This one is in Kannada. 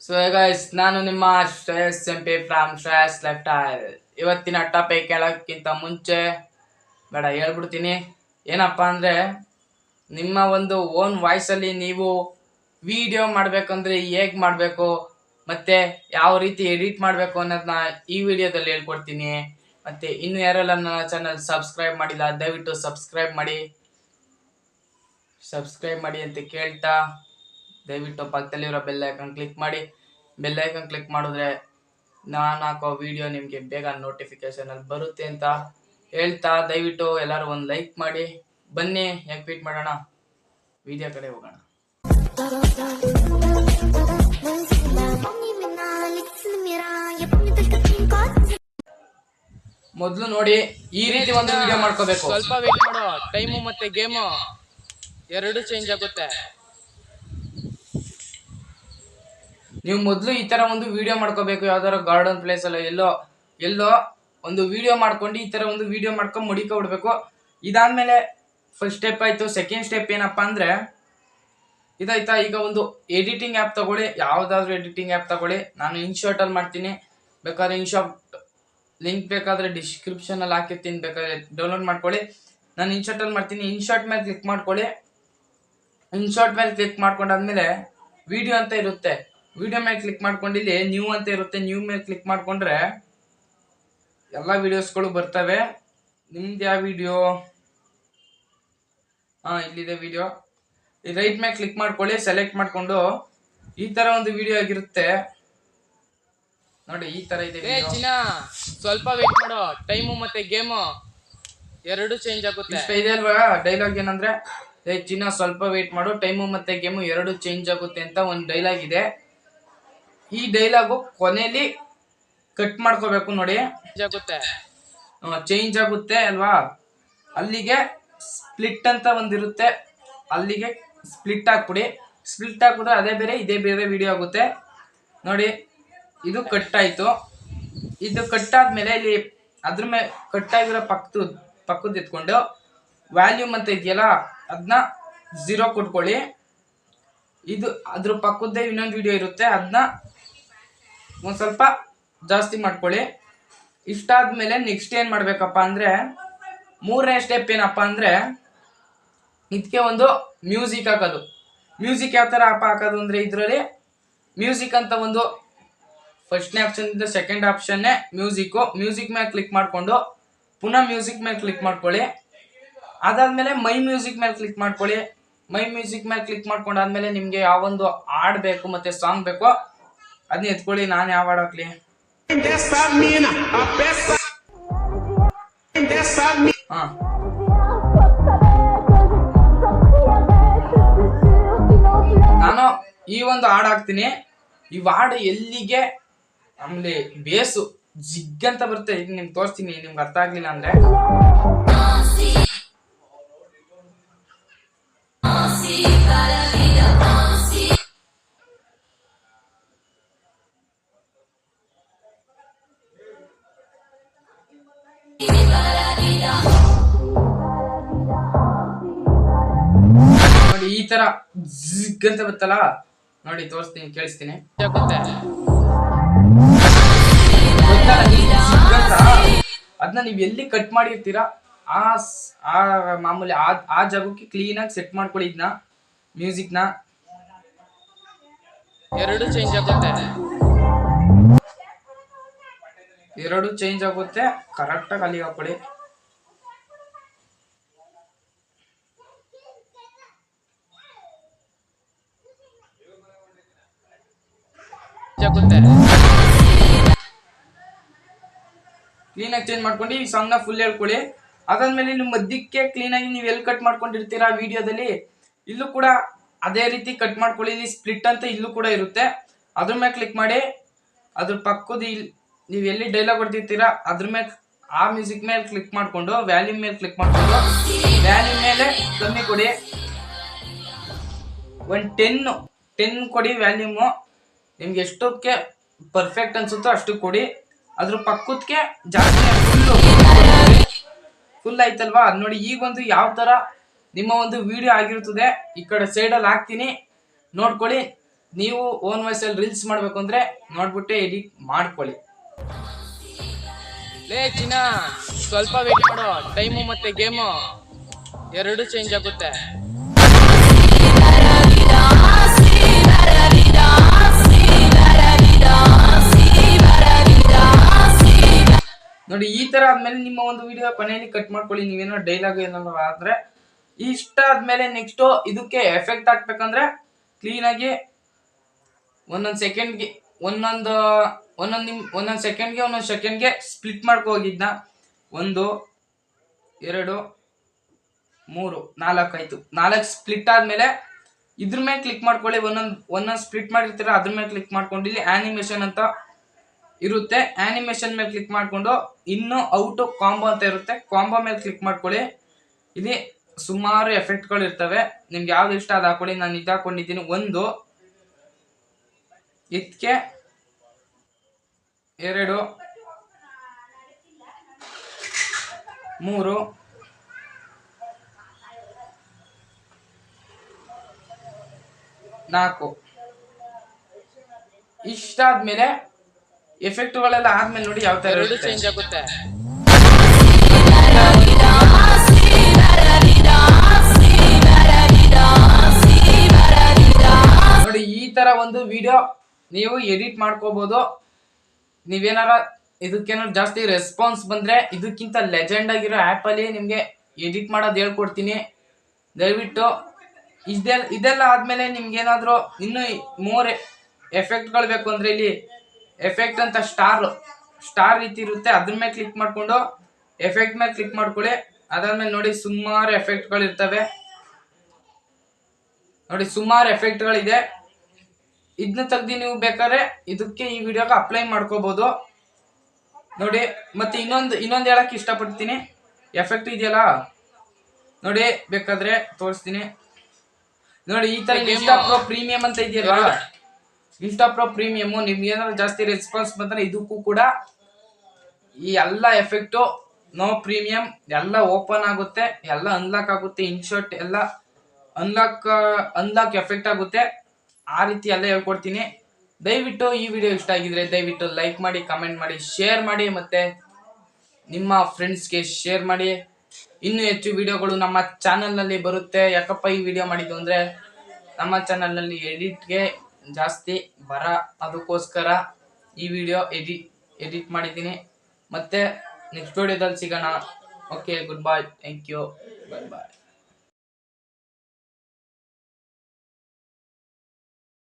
ಸೊ ಗೈಸ್, ನಾನು ನಿಮ್ಮ Shreyas MP from Shreyas life style. ಇವತ್ತಿನ ಟಾಪಿಕ್ ಹೇಳೋಕ್ಕಿಂತ ಮುಂಚೆ ಹೇಳ್ಬಿಡ್ತೀನಿ. ಏನಪ್ಪ ಅಂದರೆ, ನಿಮ್ಮ ಒಂದು ಓನ್ ವಾಯ್ಸಲ್ಲಿ ನೀವು ವಿಡಿಯೋ ಮಾಡಬೇಕಂದ್ರೆ ಹೇಗೆ ಮಾಡಬೇಕು ಮತ್ತು ಯಾವ ರೀತಿ ಎಡಿಟ್ ಮಾಡಬೇಕು ಅನ್ನೋದನ್ನ ಈ ವಿಡಿಯೋದಲ್ಲಿ ಹೇಳ್ಕೊಡ್ತೀನಿ. ಮತ್ತು ಇನ್ನು ಯಾರೆಲ್ಲ ನನ್ನ ಚಾನಲ್ ಸಬ್ಸ್ಕ್ರೈಬ್ ಮಾಡಿಲ್ಲ, ದಯವಿಟ್ಟು ಸಬ್ಸ್ಕ್ರೈಬ್ ಮಾಡಿ ಅಂತ ಕೇಳ್ತಾ, ದಯವಿಟ್ಟು ಪಕ್ಕದಲ್ಲಿರೋ ಬೆಲ್ ಐಕನ್ ಕ್ಲಿಕ್ ಮಾಡಿ. ಬೆಲ್ ಐಕನ್ ಕ್ಲಿಕ್ ಮಾಡಿದ್ರೆ ನಾನು ಹಾಕೋ ವಿಡಿಯೋ ನಿಮಗೆ ಬೇಗ ನೋಟಿಫಿಕೇಶನಲ್ಲಿ ಬರುತ್ತೆ ಅಂತ ಹೇಳ್ತಾ, ದಯವಿಟ್ಟು ಎಲ್ಲರೂ ಒಂದು ಲೈಕ್ ಮಾಡಿ. ಬನ್ನಿ ಎಕ್ಸ್ಪೀಟ್ ಮಾಡೋಣ, ವಿಡಿಯೋ ಕಡೆ ಹೋಗೋಣ. ಮೊದಲು ನೋಡಿ, ಈ ರೀತಿ ಒಂದು ವಿಡಿಯೋ ಮಾಡ್ಕೋಬೇಕು. ಸ್ವಲ್ಪ ವೇಟ್ ಮಾಡೋ, ಟೈಮು ಮತ್ತೆ ಗೇಮು ಎರಡು ಚೇಂಜ್ ಆಗುತ್ತೆ. ನೀವು ಮೊದಲು ಈ ತರ ಒಂದು ವಿಡಿಯೋ ಮಾಡ್ಕೋಬೇಕು. ಯಾವ್ದಾರ ಗಾರ್ಡನ್ ಪ್ಲೇಸ್ ಅಲ್ಲ, ಎಲ್ಲೋ ಒಂದು ವಿಡಿಯೋ ಮಾಡ್ಕೊಂಡು ಈ ತರ ಒಂದು ವಿಡಿಯೋ ಮಾಡ್ಕೊಂಡು ಮಡಿಕೊ ಬಿಡ್ಬೇಕು. ಇದಾದ್ಮೇಲೆ ಫಸ್ಟ್ ಸ್ಟೆಪ್ ಆಯ್ತು. ಸೆಕೆಂಡ್ ಸ್ಟೆಪ್ ಏನಪ್ಪಾ ಅಂದ್ರೆ, ಇದಾಯ್ತಾ, ಈಗ ಒಂದು ಎಡಿಟಿಂಗ್ ಆ್ಯಪ್ ತಗೊಳ್ಳಿ. ಯಾವ್ದಾದ್ರು ಎಡಿಟಿಂಗ್ ಆ್ಯಪ್ ತಗೊಳ್ಳಿ. ನಾನು ಇನ್ಶಾರ್ಟ್ ಅಲ್ಲಿ ಮಾಡ್ತೀನಿ. ಬೇಕಾದ್ರೆ ಇನ್ಶಾರ್ಟ್ ಲಿಂಕ್ ಬೇಕಾದ್ರೆ ಡಿಸ್ಕ್ರಿಪ್ಷನ್ ಅಲ್ಲಿ ಹಾಕಿರ್ತೀನಿ, ಬೇಕಾದ್ರೆ ಡೌನ್ಲೋಡ್ ಮಾಡ್ಕೊಳ್ಳಿ. ನಾನು ಇನ್ಶಾರ್ಟ್ ಅಲ್ಲಿ ಮಾಡ್ತೀನಿ. ಇನ್ಶಾರ್ಟ್ ಮೇಲೆ ಕ್ಲಿಕ್ ಮಾಡ್ಕೊಳ್ಳಿ. ಇನ್ಶಾರ್ಟ್ ಮೇಲೆ ಕ್ಲಿಕ್ ಮಾಡ್ಕೊಂಡಾದ್ಮೇಲೆ ವಿಡಿಯೋ ಅಂತ ಇರುತ್ತೆ. ವಿಡಿಯೋ ಮೇಲೆ ಕ್ಲಿಕ್ ಮಾಡ್ಕೊಂಡು ಇಲ್ಲಿ ನ್ಯೂ ಅಂತ ಇರುತ್ತೆ. ನ್ಯೂ ಮೇಲೆ ಕ್ಲಿಕ್ ಮಾಡ್ಕೊಂಡ್ರೆ ಎಲ್ಲ ವಿಡಿಯೋಸ್ಗಳು ಬರ್ತವೆ. ನಿಮ್ದು ಯಾವ ವಿಡಿಯೋ? ಇಲ್ಲಿದೆ ವಿಡಿಯೋ. ರೈಟ್ ಮೇಲೆ ಕ್ಲಿಕ್ ಮಾಡ್ಕೊಳ್ಳಿ. ಸೆಲೆಕ್ಟ್ ಮಾಡ್ಕೊಂಡು ಈ ತರ ಒಂದು ವಿಡಿಯೋ ಆಗಿರುತ್ತೆ ನೋಡಿ. ಈ ತರ ಇದೆ. ಸ್ವಲ್ಪ ವೇಟ್ ಮಾಡೋ, ಟೈಮು ಮತ್ತೆ ಗೇಮು ಎರಡು ಚೇಂಜ್ ಆಗುತ್ತೆ. ಇಷ್ಟ ಇದೆ ಅಲ್ವಾ ಡೈಲಾಗ್? ಏನಂದ್ರೆ, ಚಿನ್ನ ಸ್ವಲ್ಪ ವೇಟ್ ಮಾಡು, ಟೈಮು ಮತ್ತೆ ಗೇಮು ಎರಡು ಚೇಂಜ್ ಆಗುತ್ತೆ ಅಂತ ಒಂದು ಡೈಲಾಗ್ ಇದೆ. ಈ ಡೈಲಾಗು ಕೊನೆಯಲ್ಲಿ ಕಟ್ ಮಾಡ್ಕೋಬೇಕು ನೋಡಿ. ಚೇಂಜ್ ಆಗುತ್ತೆ ಅಲ್ವಾ? ಅಲ್ಲಿಗೆ ಸ್ಪ್ಲಿಟ್ ಅಂತ ಒಂದಿರುತ್ತೆ, ಅಲ್ಲಿಗೆ ಸ್ಪ್ಲಿಟ್ ಹಾಕ್ಬಿಡಿ. ಸ್ಪ್ಲಿಟ್ ಹಾಕಿದ್ರೆ ಅದೇ ಬೇರೆ ಇದೇ ಬೇರೆ ವಿಡಿಯೋ ಆಗುತ್ತೆ ನೋಡಿ. ಇದು ಕಟ್ ಆಯ್ತು. ಇದು ಕಟ್ ಆದ್ಮೇಲೆ ಇಲ್ಲಿ ಅದ್ರ ಮೇಲೆ ಕಟ್ ಆಗಿರೋ ಪಕ್ಕದ ಎತ್ಕೊಂಡು ವ್ಯಾಲ್ಯೂಮ್ ಅಂತ ಇದೆಯಲ್ಲ, ಅದನ್ನ 0 ಕೊಟ್ಕೊಳ್ಳಿ. ಇದು ಅದ್ರ ಪಕ್ಕದ್ದೇ ಇನ್ನೊಂದು ವಿಡಿಯೋ ಇರುತ್ತೆ, ಅದನ್ನ ಒಂದು ಸ್ವಲ್ಪ ಜಾಸ್ತಿ ಮಾಡ್ಕೊಳ್ಳಿ. ಇಷ್ಟಾದ್ಮೇಲೆ ನೆಕ್ಸ್ಟ್ ಏನು ಮಾಡಬೇಕಪ್ಪ ಅಂದರೆ, ಮೂರನೇ ಸ್ಟೆಪ್ ಏನಪ್ಪ ಅಂದರೆ, ಇದಕ್ಕೆ ಒಂದು ಮ್ಯೂಸಿಕ್ ಹಾಕೋದು. ಮ್ಯೂಸಿಕ್ ಯಾವ ಥರ ಹಾಕೋದು ಅಂದರೆ, ಇದರಲ್ಲಿ ಮ್ಯೂಸಿಕ್ ಅಂತ ಒಂದು ಫಸ್ಟ್ನೇ ಆಪ್ಷನ್ ಇಂದ ಸೆಕೆಂಡ್ ಆಪ್ಷನ್ನೇ ಮ್ಯೂಸಿಕ್ಕು. ಮ್ಯೂಸಿಕ್ ಮೇಲೆ ಕ್ಲಿಕ್ ಮಾಡಿಕೊಂಡು ಪುನಃ ಮ್ಯೂಸಿಕ್ ಮೇಲೆ ಕ್ಲಿಕ್ ಮಾಡ್ಕೊಳ್ಳಿ. ಅದಾದಮೇಲೆ ಮೈ ಮ್ಯೂಸಿಕ್ ಮೇಲೆ ಕ್ಲಿಕ್ ಮಾಡ್ಕೊಳ್ಳಿ. ಮೈ ಮ್ಯೂಸಿಕ್ ಮೇಲೆ ಕ್ಲಿಕ್ ಮಾಡ್ಕೊಂಡಾದ್ಮೇಲೆ ನಿಮಗೆ ಯಾವೊಂದು ಹಾಡ್ ಬೇಕು ಮತ್ತು ಸಾಂಗ್ ಬೇಕು ಅದನ್ನ ಎತ್ಕೊಳ್ಳಿ. ನಾನು ಯಾವ ಹಾಡು ಹಾಕ್ಲಿ? ನಾನು ಈ ಒಂದು ಹಾಡು ಹಾಕ್ತೀನಿ. ಈ ಹಾಡು ಎಲ್ಲಿಗೆ ಆಮೇಲೆ ಬೇಸು ಜಿಗ್ಗಂತ ಬರುತ್ತೆ. ಈಗ ನಿಮ್ಗೆ ತೋರಿಸ್ತೀನಿ, ನಿಮ್ಗೆ ಅರ್ಥ ಆಗ್ಲಿಲ್ಲ ಅಂದ್ರೆ. ನೋಡಿ, ಈ ತರ ಜಿಗ್ ಅಂತ ಬರ್ತಲ್ಲ ನೋಡಿ, ತೋರಿಸ್ತೀನಿ, ಕೇಳಿಸ್ತೀನಿ. ಅದನ್ನ ನೀವು ಎಲ್ಲಿ ಕಟ್ ಮಾಡಿರ್ತೀರಾ ಆ ಮಾಮೂಲಿ ಆ ಜಾಗಕ್ಕೆ ಕ್ಲೀನ್ ಆಗಿ ಸೆಟ್ ಮಾಡ್ಕೊಳ್ಳಿ. ಇದನ್ನ ಮ್ಯೂಸಿಕ್ನ ಎರಡು ಚೇಂಜ್ ಆಗುತ್ತೆ. ಎರಡು ಚೇಂಜ್ ಆಗುತ್ತೆ. ಕರೆಕ್ಟಾಗಿ ಅಲ್ಲಿಗೆ ಹಾಕೊಳ್ಳಿ. ಕ್ಲೀನಾಗಿ ಚೇಂಜ್ ಮಾಡ್ಕೊಂಡು ಈ ಸಾಂಗ್ನ ಫುಲ್ ಹೇಳ್ಕೊಳ್ಳಿ. ಅದಾದ್ಮೇಲೆ ನೀವು ಮಧ್ಯಕ್ಕೆ ಕ್ಲೀನಾಗಿ ನೀವು ಎಲ್ಲಿ ಕಟ್ ಮಾಡ್ಕೊಂಡಿರ್ತೀರಾ ವಿಡಿಯೋದಲ್ಲಿ, ಇಲ್ಲೂ ಕೂಡ ಅದೇ ರೀತಿ ಕಟ್ ಮಾಡ್ಕೊಳ್ಳಿ. ಇಲ್ಲಿ ಸ್ಪ್ಲಿಟ್ ಅಂತ ಇಲ್ಲೂ ಕೂಡ ಇರುತ್ತೆ, ಅದ್ರ ಮೇಲೆ ಕ್ಲಿಕ್ ಮಾಡಿ. ಅದ್ರ ಪಕ್ಕದ ನೀವು ಎಲ್ಲಿ ಡೈಲಾಗ್ ಹೊಡ್ತಿರ್ತೀರಾ ಅದ್ರ ಮೇಲೆ ಆ ಮ್ಯೂಸಿಕ್ ಮೇಲೆ ಕ್ಲಿಕ್ ಮಾಡ್ಕೊಂಡು ವ್ಯಾಲ್ಯೂಮ್ ಮೇಲೆ ಕ್ಲಿಕ್ ಮಾಡ್ಕೊಂಡು ವ್ಯಾಲ್ಯೂಮ್ ಮೇಲೆ ಕಮ್ಮಿ ಕೊಡಿ. ಒಂದು 10 ಕೊಡಿ ವ್ಯಾಲ್ಯೂಮು. ನಿಮ್ಗೆ ಎಷ್ಟಕ್ಕೆ ಪರ್ಫೆಕ್ಟ್ ಅನ್ಸುತ್ತೋ ಅಷ್ಟು ಕೊಡಿ. ಅದ್ರ ಪಕ್ಕಕ್ಕೆ ಜಾಸ್ತಿ ಫುಲ್ ಆಯ್ತಲ್ವಾ? ಅದು ನೋಡಿ. ಈಗ ಒಂದು ಯಾವ ತರ ನಿಮ್ಮ ಒಂದು ವಿಡಿಯೋ ಆಗಿರ್ತದೆ ಈ ಕಡೆ ಸೈಡಲ್ಲಿ ಹಾಕ್ತೀನಿ ನೋಡ್ಕೊಳ್ಳಿ. ನೀವು ಓನ್ ವಾಯ್ಸಲ್ಲಿ ರೀಲ್ಸ್ ಮಾಡಬೇಕು ಅಂದರೆ ನೋಡ್ಬಿಟ್ಟೆ ಎಡಿಟ್ ಮಾಡ್ಕೊಳ್ಳಿ. ಲೇ ಚಿನ್ನ, ಸ್ವಲ್ಪ ವೇಟ್ ಮಾಡೋ, ಟೈಮು ಮತ್ತೆ ಗೇಮು ಎರಡು ಚೇಂಜ್ ಆಗುತ್ತೆ. ನೋಡಿ, ಈ ತರ ಆದ್ಮೇಲೆ ನಿಮ್ಮ ಒಂದು ವಿಡಿಯೋ ಕೊನೆಯಲ್ಲಿ ಕಟ್ ಮಾಡ್ಕೊಳ್ಳಿ. ನೀವೇನೋ ಡೈಲಾಗ್ ಏನಾದ್ರು ಆದ್ರೆ ಇಷ್ಟ ಆದ್ಮೇಲೆ ನೆಕ್ಸ್ಟ್ ಇದಕ್ಕೆ ಎಫೆಕ್ಟ್ ಹಾಕ್ಬೇಕಂದ್ರೆ ಕ್ಲೀನ್ ಆಗಿ ಒಂದೊಂದು ಸೆಕೆಂಡ್ಗೆ ಒಂದೊಂದು ಸೆಕೆಂಡ್ಗೆ ಸ್ಪ್ಲಿಟ್ ಮಾಡ್ಕೊ ಹೋಗಿದ್ನ 1 2 3 4 ಆಯ್ತು. 4 ಸ್ಪ್ಲಿಟ್ ಆದ್ಮೇಲೆ ಇದ್ರ ಮೇಲೆ ಕ್ಲಿಕ್ ಮಾಡ್ಕೊಳ್ಳಿ. ಒಂದೊಂದು ಸ್ಪ್ಲಿಟ್ ಮಾಡಿರ್ತೀರ ಅದ್ರ ಮೇಲೆ ಕ್ಲಿಕ್ ಮಾಡ್ಕೊಂಡು ಇಲ್ಲಿ ಆನಿಮೇಷನ್ ಅಂತ ಇರುತ್ತೆ. ಆನಿಮೇಷನ್ ಮೇಲೆ ಕ್ಲಿಕ್ ಮಾಡ್ಕೊಂಡು ಇನ್ನು ಔಟ್ ಕಾಂಬೋ ಅಂತ ಇರುತ್ತೆ, ಕಾಂಬೋ ಮೇಲೆ ಕ್ಲಿಕ್ ಮಾಡ್ಕೊಳ್ಳಿ. ಇಲ್ಲಿ ಸುಮಾರು ಎಫೆಕ್ಟ್ಗಳು ಇರ್ತವೆ, ನಿಮ್ಗೆ ಯಾವ್ದು ಇಷ್ಟ ಅದು ಹಾಕೊಳ್ಳಿ. ನಾನು ಇದು ಹಾಕೊಂಡಿದ್ದೀನಿ. 1 ಇದಕ್ಕೆ 2 3 4 ಇಷ್ಟ ಆದ್ಮೇಲೆ ಎಫೆಕ್ಟ್ಗಳೆಲ್ಲ ಆದ್ಮೇಲೆ ನೋಡಿ ಯಾವ ತರ ಎರಡು ಚೇಂಜ್ ಆಗುತ್ತೆ. ನೋಡಿ, ಈ ತರ ಒಂದು ವಿಡಿಯೋ ನೀವು ಎಡಿಟ್ ಮಾಡ್ಕೋಬಹುದು. ನೀವೇನಾರ ಇದಕ್ಕೇನಾರು ಜಾಸ್ತಿ ರೆಸ್ಪಾನ್ಸ್ ಬಂದ್ರೆ ಇದಕ್ಕಿಂತ ಲೆಜೆಂಡ್ ಆಗಿರೋ ಆ್ಯಪ್ ಅಲ್ಲಿ ನಿಮ್ಗೆ ಎಡಿಟ್ ಮಾಡೋದು ಹೇಳ್ಕೊಡ್ತೀನಿ. ದಯವಿಟ್ಟು ಇದೆಲ್ಲ ಆದ್ಮೇಲೆ ನಿಮ್ಗೆ ಏನಾದ್ರು ಇನ್ನು ಮೋರ್ ಎಫೆಕ್ಟ್ಗಳು ಬೇಕು ಅಂದ್ರೆ ಇಲ್ಲಿ ಎಫೆಕ್ಟ್ ಅಂತ ಸ್ಟಾರ್ ರೀತಿ ಇರುತ್ತೆ, ಅದ್ರ ಮೇಲೆ ಕ್ಲಿಕ್ ಮಾಡ್ಕೊಂಡು ಎಫೆಕ್ಟ್ ಮೇಲೆ ಕ್ಲಿಕ್ ಮಾಡ್ಕೊಳ್ಳಿ. ಅದಾದ್ಮೇಲೆ ನೋಡಿ ಸುಮಾರು ಎಫೆಕ್ಟ್ಗಳು ಇರ್ತವೆ. ನೋಡಿ ಸುಮಾರು ಎಫೆಕ್ಟ್ಗಳಿದೆ. ಇದನ್ನ ತೆಗ್ದು ನೀವು ಬೇಕಾದ್ರೆ ಇದಕ್ಕೆ ಈ ವಿಡಿಯೋಗೆ ಅಪ್ಲೈ ಮಾಡ್ಕೋಬಹುದು. ನೋಡಿ, ಮತ್ತೆ ಇನ್ನೊಂದು ಹೇಳಕ್ ಇಷ್ಟಪಡ್ತೀನಿ. ಎಫೆಕ್ಟ್ ಇದೆಯಲ್ಲ ನೋಡಿ, ಬೇಕಾದ್ರೆ ತೋರಿಸ್ತೀನಿ ನೋಡಿ. ಈ ತರ ಇನ್ಸ್ಟಾ ಪ್ರೋ ಪ್ರೀಮಿಯಂ ಅಂತ ಇದೆಯಲ್ವಾ, ಇನ್ಸ್ಟಾ ಪ್ರೋ ಪ್ರೀಮಿಯಂ ನಿಮ್ಗೆ ಏನಾದ್ರು ಜಾಸ್ತಿ ರೆಸ್ಪಾನ್ಸ್ ಬಂದ್ರೆ ಇದಕ್ಕೂ ಕೂಡ ಈ ಎಲ್ಲ ಎಫೆಕ್ಟು ನೋ ಪ್ರೀಮಿಯಂ ಎಲ್ಲ ಓಪನ್ ಆಗುತ್ತೆ, ಎಲ್ಲ ಅನ್ಲಾಕ್ ಆಗುತ್ತೆ. ಇನ್ಶರ್ಟ್ ಎಲ್ಲ ಅನ್ಲಾಕ್ ಎಫೆಕ್ಟ್ ಆಗುತ್ತೆ. ಆ ರೀತಿ ಎಲ್ಲ ಹೇಳ್ಕೊಡ್ತೀನಿ. ದಯವಿಟ್ಟು ಈ ವಿಡಿಯೋ ಇಷ್ಟ ಆಗಿದ್ರೆ ದಯವಿಟ್ಟು ಲೈಕ್ ಮಾಡಿ, ಕಮೆಂಟ್ ಮಾಡಿ, ಶೇರ್ ಮಾಡಿ, ಮತ್ತೆ ನಿಮ್ಮ ಫ್ರೆಂಡ್ಸ್ಗೆ ಶೇರ್ ಮಾಡಿ. ಇನ್ನೂ ಹೆಚ್ಚು ವಿಡಿಯೋಗಳು ನಮ್ಮ ಚಾನಲ್ನಲ್ಲಿ ಬರುತ್ತೆ. ಯಾಕಪ್ಪ ಈ ವಿಡಿಯೋ ಮಾಡಿದ್ದು ಅಂದರೆ ನಮ್ಮ ಚಾನಲ್ನಲ್ಲಿ ಎಡಿಟ್ಗೆ ಜಾಸ್ತಿ ಅದಕ್ಕೋಸ್ಕರ ಈ ವಿಡಿಯೋ ಎಡಿಟ್ ಮಾಡಿದ್ದೀನಿ. ಮತ್ತೆ ನೆಕ್ಸ್ಟ್ ವಿಡಿಯೋದಲ್ಲಿ ಸಿಗೋಣ. Okay, goodbye, thank you, bye bye.